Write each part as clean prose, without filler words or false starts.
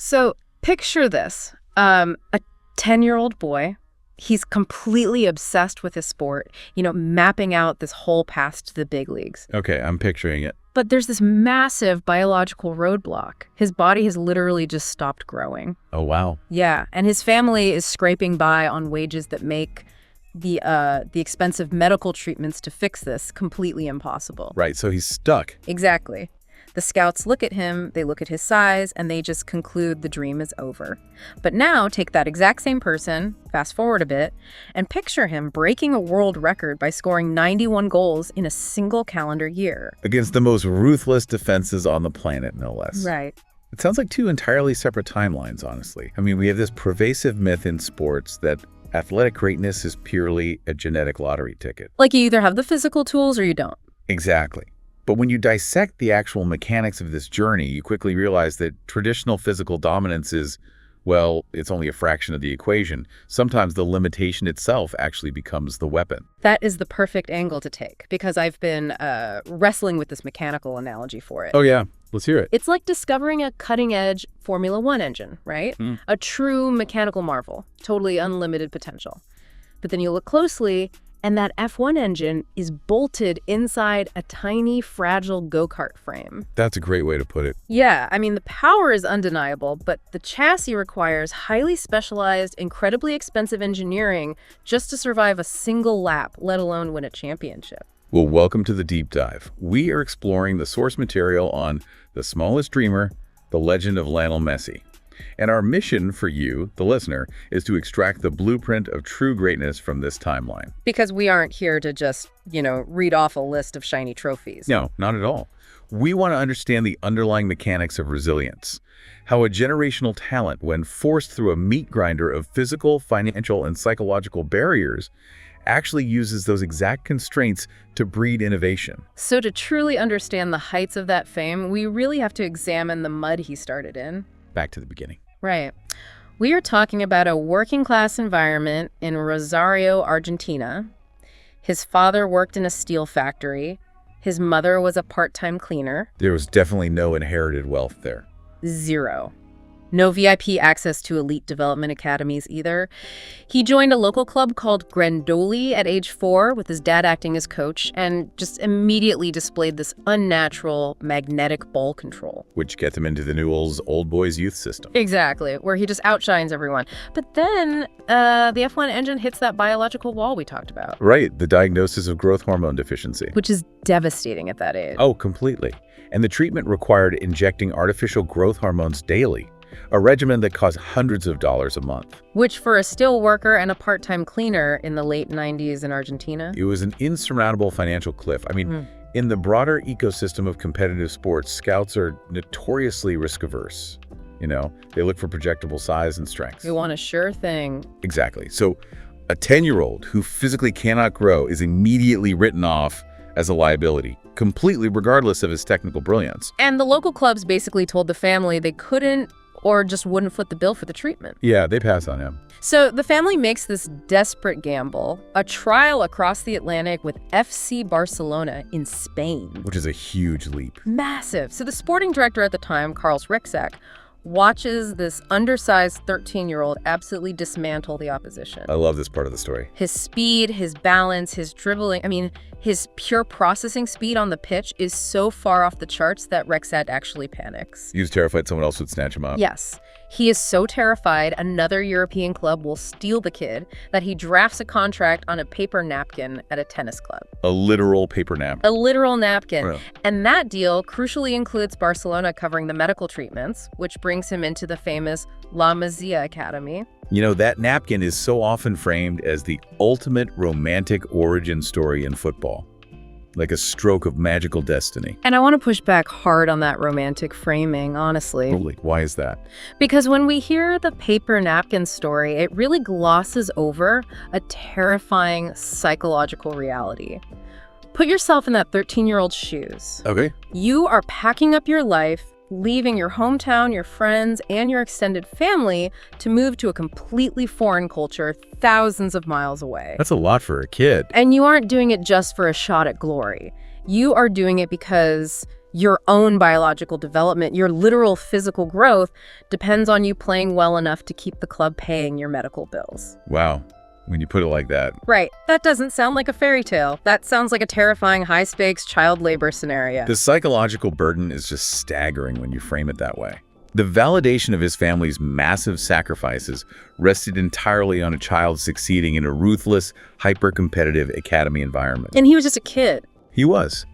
So picture this. A 10-year-old boy, he's completely obsessed with his sport, mapping out this whole path to the big leagues. Okay, I'm picturing it. But there's this massive biological roadblock. His body has literally just stopped growing. Oh, wow. Yeah, and his family is scraping by on wages that make the expensive medical treatments to fix this completely impossible. Right, so he's stuck. Exactly. The scouts look at him, they look at his size, and they just conclude the dream is over. But now, take that exact same person, fast forward a bit, and picture him breaking a world record by scoring 91 goals in a single calendar year. Against the most ruthless defenses on the planet, no less. Right. It sounds like two entirely separate timelines, honestly. I mean, we have this pervasive myth in sports that athletic greatness is purely a genetic lottery ticket. Like you either have the physical tools or you don't. Exactly. But when you dissect the actual mechanics of this journey, you quickly realize that traditional physical dominance is, well, it's only a fraction of the equation. Sometimes the limitation itself actually becomes the weapon. That is the perfect angle to take, because I've been wrestling with this mechanical analogy for it. Oh, yeah. Let's hear it. It's like discovering a cutting-edge Formula One engine, right? A true mechanical marvel, totally unlimited potential. But then you look closely, and that F1 engine is bolted inside a tiny, fragile go-kart frame. That's a great way to put it. Yeah, I mean, the power is undeniable, but the chassis requires highly specialized, incredibly expensive engineering just to survive a single lap, let alone win a championship. Well, welcome to the deep dive. We are exploring the source material on The Smallest Dreamer, the legend of Lionel Messi. And our mission for you, the listener, is to extract the blueprint of true greatness from this timeline. Because we aren't here to just, read off a list of shiny trophies. No, not at all. We want to understand the underlying mechanics of resilience, how a generational talent, when forced through a meat grinder of physical, financial, and psychological barriers, actually uses those exact constraints to breed innovation. So to truly understand the heights of that fame, we really have to examine the mud he started in. Back to the beginning. Right. We are talking about a working-class environment in Rosario, Argentina. His father worked in a steel factory. His mother was a part-time cleaner. There was definitely no inherited wealth there. Zero. No VIP access to elite development academies either. He joined a local club called Grandoli at age 4 with his dad acting as coach and just immediately displayed this unnatural magnetic ball control. Which gets him into the new old boys youth system. Exactly, where he just outshines everyone. But then the F1 engine hits that biological wall we talked about. Right, the diagnosis of growth hormone deficiency. Which is devastating at that age. Oh, completely. And the treatment required injecting artificial growth hormones daily. A regimen that cost hundreds of dollars a month. Which for a steel worker and a part-time cleaner in the late 90s in Argentina? It was an insurmountable financial cliff. I mean, in the broader ecosystem of competitive sports, scouts are notoriously risk-averse. They look for projectable size and strength. You want a sure thing. Exactly. So a 10-year-old who physically cannot grow is immediately written off as a liability, completely regardless of his technical brilliance. And the local clubs basically told the family they couldn't or just wouldn't foot the bill for the treatment. Yeah, they pass on him. So the family makes this desperate gamble, a trial across the Atlantic with FC Barcelona in Spain. Which is a huge leap. Massive. So the sporting director at the time, Carl Ricksack, watches this undersized 13-year-old absolutely dismantle the opposition. I love this part of the story. His speed, his balance, his dribbling, his pure processing speed on the pitch is so far off the charts that Ricksack actually panics. He was terrified someone else would snatch him up. Yes. He is so terrified another European club will steal the kid that he drafts a contract on a paper napkin at a tennis club. A literal paper napkin. A literal napkin. Wow. And that deal crucially includes Barcelona covering the medical treatments, which brings him into the famous La Masia Academy. That napkin is so often framed as the ultimate romantic origin story in football. Like a stroke of magical destiny. And I want to push back hard on that romantic framing, honestly. Totally. Why is that? Because when we hear the paper napkin story, it really glosses over a terrifying psychological reality. Put yourself in that 13-year-old's shoes. Okay. You are packing up your life, leaving your hometown, your friends, and your extended family to move to a completely foreign culture thousands of miles away. That's a lot for a kid. And you aren't doing it just for a shot at glory. You are doing it because Your own biological development, your literal physical growth, depends on you playing well enough to keep the club paying your medical bills. Wow, when you put it like that. Right. That doesn't sound like a fairy tale. That sounds like a terrifying high-stakes child labor scenario. The psychological burden is just staggering when you frame it that way. The validation of his family's massive sacrifices rested entirely on a child succeeding in a ruthless, hyper-competitive academy environment. And he was just a kid. He was.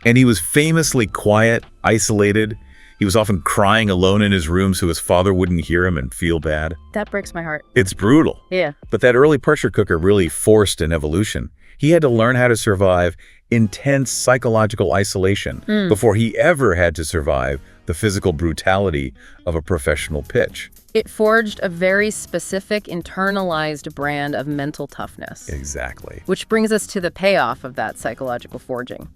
And he was famously quiet, isolated. He was often crying alone in his room so his father wouldn't hear him and feel bad. That breaks my heart. It's brutal. Yeah. But that early pressure cooker really forced an evolution. He had to learn how to survive intense psychological isolation before he ever had to survive the physical brutality of a professional pitch. It forged a very specific, internalized brand of mental toughness. Exactly. Which brings us to the payoff of that psychological forging.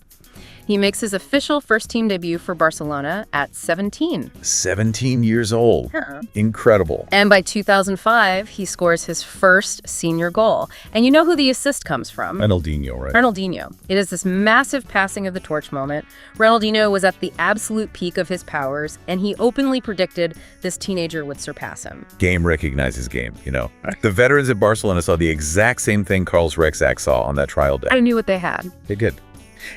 He makes his official first-team debut for Barcelona at 17. 17 years old. Yeah. Incredible. And by 2005, he scores his first senior goal. And you know who the assist comes from? Ronaldinho, right? Ronaldinho. It is this massive passing of the torch moment. Ronaldinho was at the absolute peak of his powers, and he openly predicted this teenager would surpass him. Game recognizes game, you know. The veterans at Barcelona saw the exact same thing Carlos Rexach saw on that trial day. I knew what they had. They did.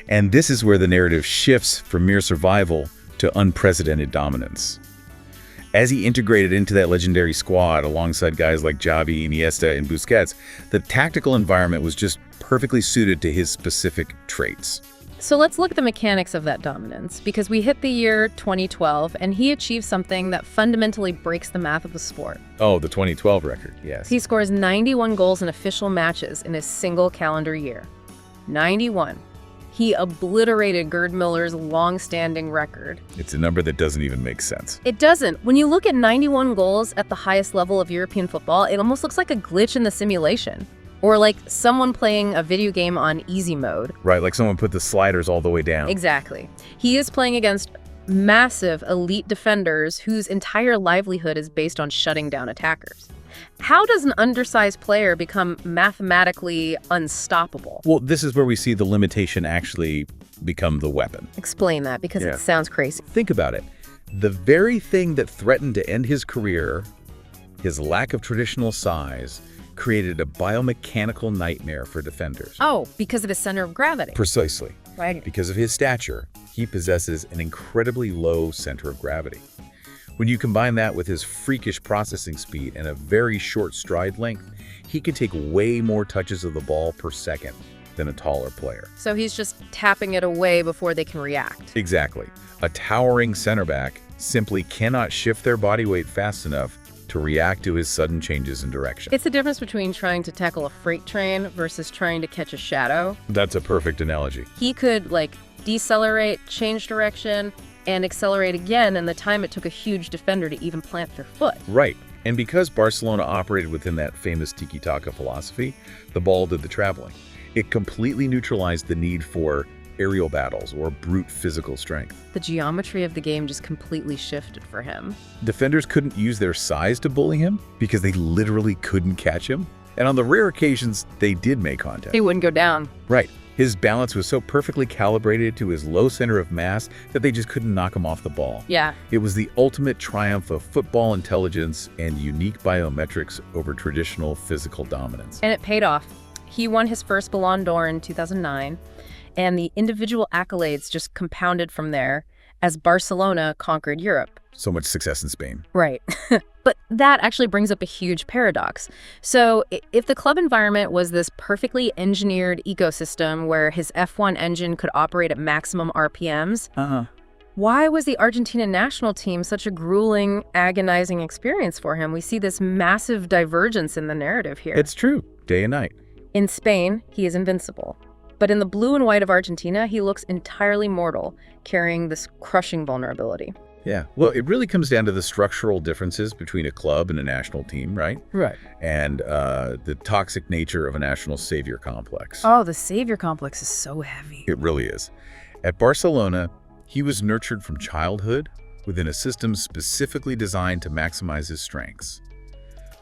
And this is where the narrative shifts from mere survival to unprecedented dominance. As he integrated into that legendary squad alongside guys like Xavi, Iniesta, and Busquets, the tactical environment was just perfectly suited to his specific traits. So let's look at the mechanics of that dominance, because we hit the year 2012, and he achieved something that fundamentally breaks the math of the sport. Oh, the 2012 record, yes. He scores 91 goals in official matches in a single calendar year. 91. He obliterated Gerd Muller's long-standing record. It's a number that doesn't even make sense. It doesn't. When you look at 91 goals at the highest level of European football, it almost looks like a glitch in the simulation. Or like someone playing a video game on easy mode. Right, like someone put the sliders all the way down. Exactly. He is playing against massive elite defenders whose entire livelihood is based on shutting down attackers. How does an undersized player become mathematically unstoppable? Well, this is where we see the limitation actually become the weapon. Explain that, because it sounds crazy. Think about it. The very thing that threatened to end his career, his lack of traditional size, created a biomechanical nightmare for defenders. Oh, because of his center of gravity. Precisely. Right. Because of his stature, he possesses an incredibly low center of gravity. When you combine that with his freakish processing speed and a very short stride length, he can take way more touches of the ball per second than a taller player. So he's just tapping it away before they can react. Exactly. A towering center back simply cannot shift their body weight fast enough to react to his sudden changes in direction. It's the difference between trying to tackle a freight train versus trying to catch a shadow. That's a perfect analogy. He could, decelerate, change direction, and accelerate again in the time it took a huge defender to even plant their foot. Right. And because Barcelona operated within that famous tiki-taka philosophy, the ball did the traveling. It completely neutralized the need for aerial battles or brute physical strength. The geometry of the game just completely shifted for him. Defenders couldn't use their size to bully him because they literally couldn't catch him. And on the rare occasions they did make contact. He wouldn't go down. Right. His balance was so perfectly calibrated to his low center of mass that they just couldn't knock him off the ball. Yeah. It was the ultimate triumph of football intelligence and unique biometrics over traditional physical dominance. And it paid off. He won his first Ballon d'Or in 2009, and the individual accolades just compounded from there as Barcelona conquered Europe. So much success in Spain. Right. But that actually brings up a huge paradox. So if the club environment was this perfectly engineered ecosystem where his F1 engine could operate at maximum RPMs, why was the Argentina national team such a grueling, agonizing experience for him? We see this massive divergence in the narrative here. It's true, day and night. In Spain, he is invincible. But in the blue and white of Argentina, he looks entirely mortal, carrying this crushing vulnerability. Yeah, well, it really comes down to the structural differences between a club and a national team, right? Right. And the toxic nature of a national savior complex. Oh, the savior complex is so heavy. It really is. At Barcelona, he was nurtured from childhood within a system specifically designed to maximize his strengths.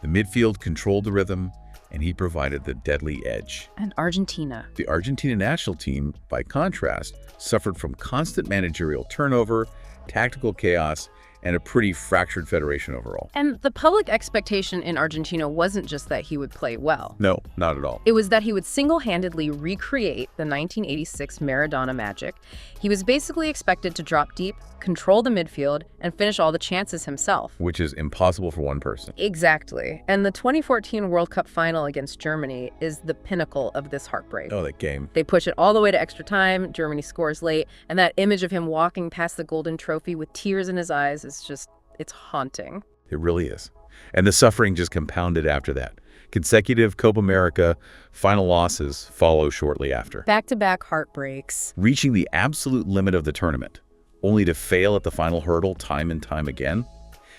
The midfield controlled the rhythm, and he provided the deadly edge. And Argentina. The Argentina national team, by contrast, suffered from constant managerial turnover, tactical chaos, and a pretty fractured federation overall. And the public expectation in Argentina wasn't just that he would play well. No, not at all. It was that he would single-handedly recreate the 1986 Maradona magic. He was basically expected to drop deep, control the midfield, and finish all the chances himself. Which is impossible for one person. Exactly. And the 2014 World Cup final against Germany is the pinnacle of this heartbreak. Oh, that game. They push it all the way to extra time, Germany scores late, and that image of him walking past the golden trophy with tears in his eyes is just, it's haunting. It really is. And the suffering just compounded after that. Consecutive Copa America final losses follow shortly after. Back-to-back heartbreaks. Reaching the absolute limit of the tournament, only to fail at the final hurdle time and time again.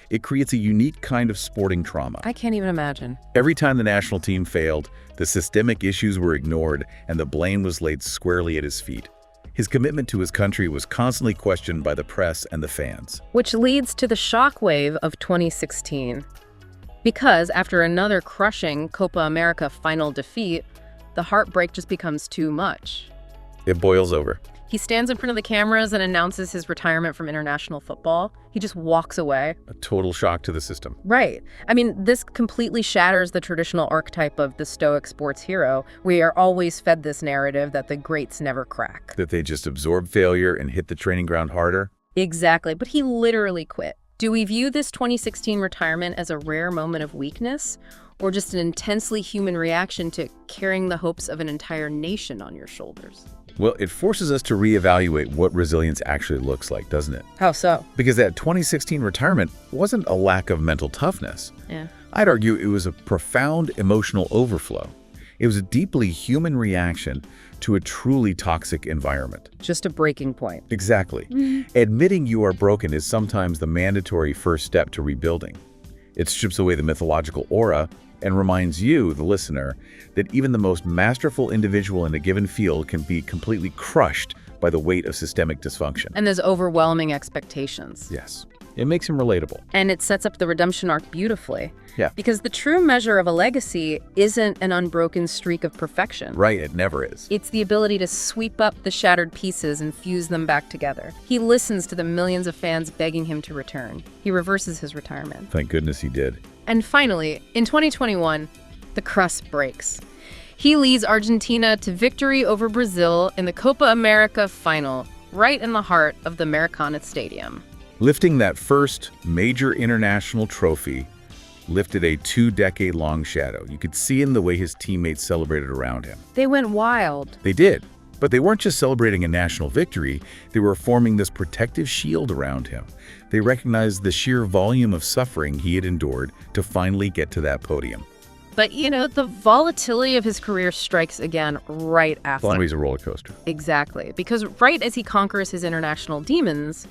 It creates a unique kind of sporting trauma. I can't even imagine. Every time the national team failed, the systemic issues were ignored and the blame was laid squarely at his feet. His commitment to his country was constantly questioned by the press and the fans. Which leads to the shockwave of 2016. Because after another crushing Copa America final defeat, the heartbreak just becomes too much. It boils over. He stands in front of the cameras and announces his retirement from international football. He just walks away. A total shock to the system. Right. I mean, this completely shatters the traditional archetype of the stoic sports hero. We are always fed this narrative that the greats never crack. That they just absorb failure and hit the training ground harder. Exactly. But he literally quit. Do we view this 2016 retirement as a rare moment of weakness, or just an intensely human reaction to carrying the hopes of an entire nation on your shoulders? Well, it forces us to reevaluate what resilience actually looks like, doesn't it? How so? Because that 2016 retirement wasn't a lack of mental toughness. Yeah. I'd argue it was a profound emotional overflow. It was a deeply human reaction to a truly toxic environment. Just a breaking point. Exactly. Admitting you are broken is sometimes the mandatory first step to rebuilding. It strips away the mythological aura and reminds you, the listener, that even the most masterful individual in a given field can be completely crushed by the weight of systemic dysfunction. And there's overwhelming expectations. Yes. It makes him relatable. And it sets up the redemption arc beautifully. Yeah. Because the true measure of a legacy isn't an unbroken streak of perfection. Right, it never is. It's the ability to sweep up the shattered pieces and fuse them back together. He listens to the millions of fans begging him to return. He reverses his retirement. Thank goodness he did. And finally, in 2021, the crust breaks. He leads Argentina to victory over Brazil in the Copa America final, right in the heart of the Maracana Stadium. Lifting that first major international trophy lifted a 2-decade-long shadow. You could see in the way his teammates celebrated around him. They went wild. They did. But they weren't just celebrating a national victory, they were forming this protective shield around him. They recognized the sheer volume of suffering he had endured to finally get to that podium. But, you know, the volatility of his career strikes again right after. Always a roller coaster. Exactly. Because right as he conquers his international demons,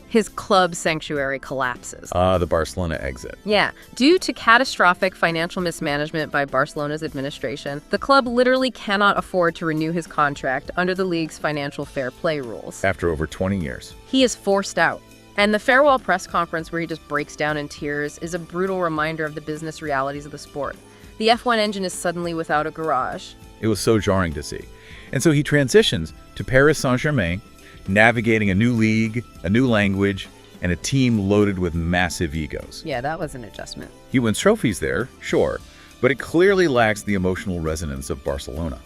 his club sanctuary collapses. The Barcelona exit. Yeah. Due to catastrophic financial mismanagement by Barcelona's administration, the club literally cannot afford to renew his contract under the league's financial fair play rules. After over 20 years. He is forced out. And the farewell press conference where he just breaks down in tears is a brutal reminder of the business realities of the sport. The F1 engine is suddenly without a garage. It was so jarring to see. And so he transitions to Paris Saint-Germain, navigating a new league, a new language, and a team loaded with massive egos. Yeah, that was an adjustment. He wins trophies there, sure, but it clearly lacks the emotional resonance of Barcelona.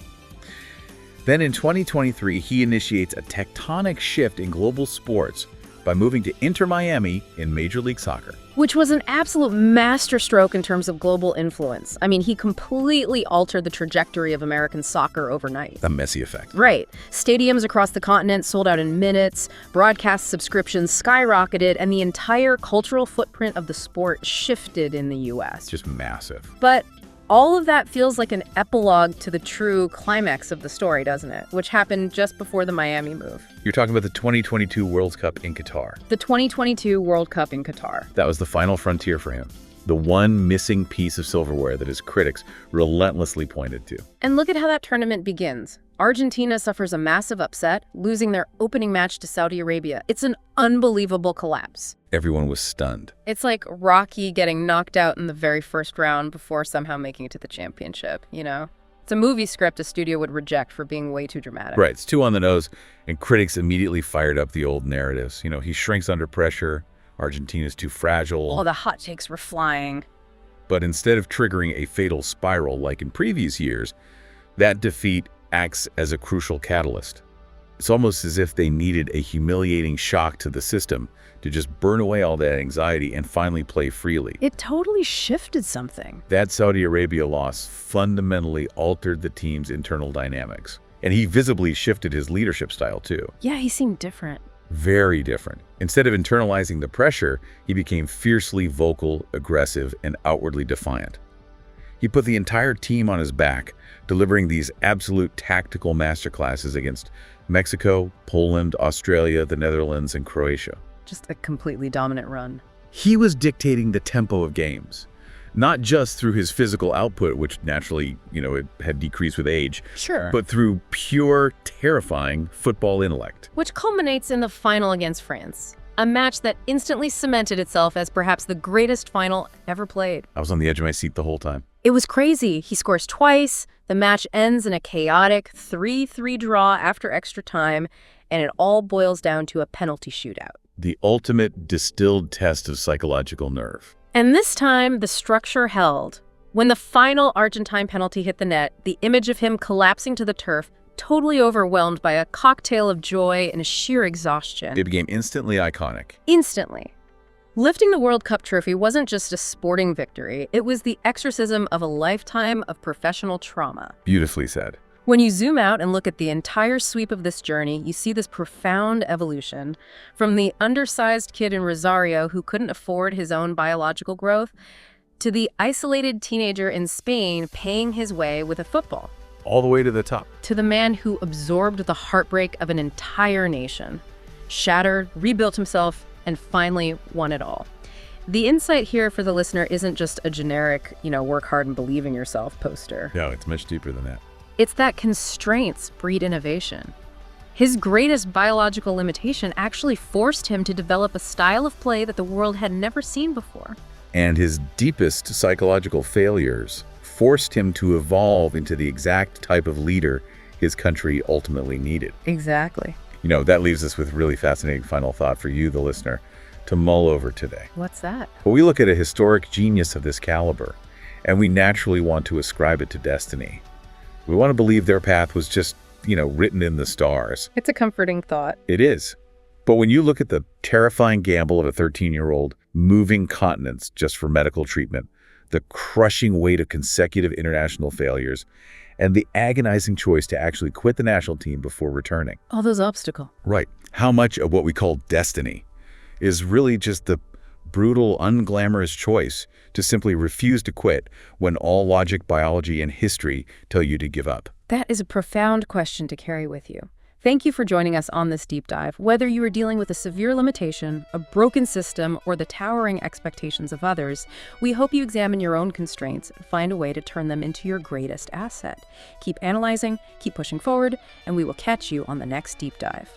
Then in 2023, he initiates a tectonic shift in global sports by moving to Inter Miami in Major League Soccer. Which was an absolute masterstroke in terms of global influence. I mean, he completely altered the trajectory of American soccer overnight. The Messi effect. Right. Stadiums across the continent sold out in minutes, broadcast subscriptions skyrocketed, and the entire cultural footprint of the sport shifted in the U.S. Just massive. But all of that feels like an epilogue to the true climax of the story, doesn't it? Which happened just before the Miami move. You're talking about the 2022 World Cup in Qatar. The 2022 World Cup in Qatar. That was the final frontier for him. The one missing piece of silverware that his critics relentlessly pointed to. And look at how that tournament begins. Argentina suffers a massive upset, losing their opening match to Saudi Arabia. It's an unbelievable collapse. Everyone was stunned. It's like Rocky getting knocked out in the very first round before somehow making it to the championship, you know? It's a movie script a studio would reject for being way too dramatic. Right, it's too on the nose, and critics immediately fired up the old narratives. You know, he shrinks under pressure, Argentina's too fragile. All the hot takes were flying. But instead of triggering a fatal spiral like in previous years, that defeat acts as a crucial catalyst. It's almost as if they needed a humiliating shock to the system to just burn away all that anxiety and finally play freely. It totally shifted something. That Saudi Arabia loss fundamentally altered the team's internal dynamics. And he visibly shifted his leadership style too. Yeah, he seemed different. Very different. Instead of internalizing the pressure, he became fiercely vocal, aggressive, and outwardly defiant. He put the entire team on his back, delivering these absolute tactical masterclasses against Mexico, Poland, Australia, the Netherlands, and Croatia. Just a completely dominant run. He was dictating the tempo of games, not just through his physical output, which naturally, it had decreased with age, Sure. but through pure, terrifying football intellect. Which culminates in the final against France. A match that instantly cemented itself as perhaps the greatest final ever played. I was on the edge of my seat the whole time. It was crazy. He scores twice, the match ends in a chaotic 3-3 draw after extra time, and it all boils down to a penalty shootout. The ultimate distilled test of psychological nerve. And this time, the structure held. When the final Argentine penalty hit the net, the image of him collapsing to the turf, totally overwhelmed by a cocktail of joy and sheer exhaustion. It became instantly iconic. Instantly. Lifting the World Cup trophy wasn't just a sporting victory, it was the exorcism of a lifetime of professional trauma. Beautifully said. When you zoom out and look at the entire sweep of this journey, you see this profound evolution. From the undersized kid in Rosario who couldn't afford his own biological growth, to the isolated teenager in Spain paying his way with a football. All the way to the top. To the man who absorbed the heartbreak of an entire nation, shattered, rebuilt himself, and finally won it all. The insight here for the listener isn't just a generic, work hard and believe in yourself poster. No, it's much deeper than that. It's that constraints breed innovation. His greatest biological limitation actually forced him to develop a style of play that the world had never seen before. And his deepest psychological failures forced him to evolve into the exact type of leader his country ultimately needed. Exactly. That leaves us with a really fascinating final thought for you, the listener, to mull over today. What's that? Well, we look at a historic genius of this caliber, and we naturally want to ascribe it to destiny. We want to believe their path was just, written in the stars. It's a comforting thought. It is. But when you look at the terrifying gamble of a 13-year-old moving continents just for medical treatment, the crushing weight of consecutive international failures, and the agonizing choice to actually quit the national team before returning. All those obstacles. Right. How much of what we call destiny is really just the brutal, unglamorous choice to simply refuse to quit when all logic, biology, and history tell you to give up? That is a profound question to carry with you. Thank you for joining us on this deep dive. Whether you are dealing with a severe limitation, a broken system, or the towering expectations of others, we hope you examine your own constraints and find a way to turn them into your greatest asset. Keep analyzing, keep pushing forward, and we will catch you on the next deep dive.